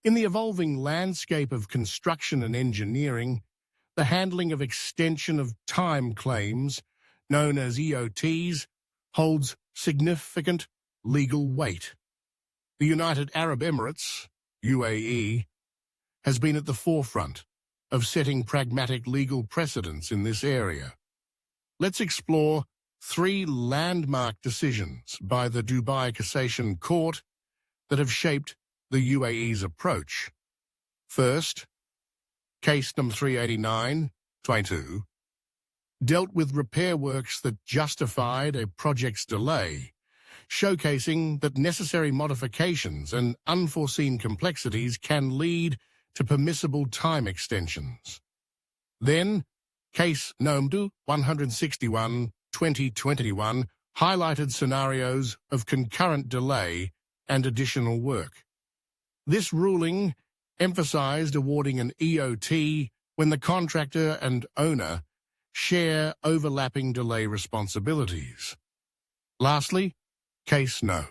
In the evolving landscape of construction and engineering, the handling of extension of time claims, known as EOTs, holds significant legal weight. The United Arab Emirates, UAE, has been at the forefront of setting pragmatic legal precedents in this area. Let's explore 3 landmark decisions by the Dubai Cassation Court that have shaped the UAE's approach. First, case number 389/22 dealt with repair works that justified a project's delay, showcasing that necessary modifications and unforeseen complexities can lead to permissible time extensions. Then, case number 161/2021 highlighted scenarios of concurrent delay and additional work. This ruling emphasized awarding an EOT when the contractor and owner share overlapping delay responsibilities. Lastly, case no.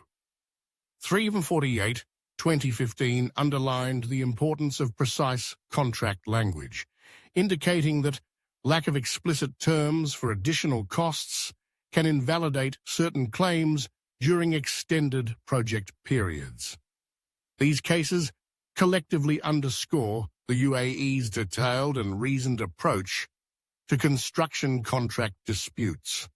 348/2015 underlined the importance of precise contract language, indicating that lack of explicit terms for additional costs can invalidate certain claims during extended project periods. These cases collectively underscore the UAE's detailed and reasoned approach to construction contract disputes.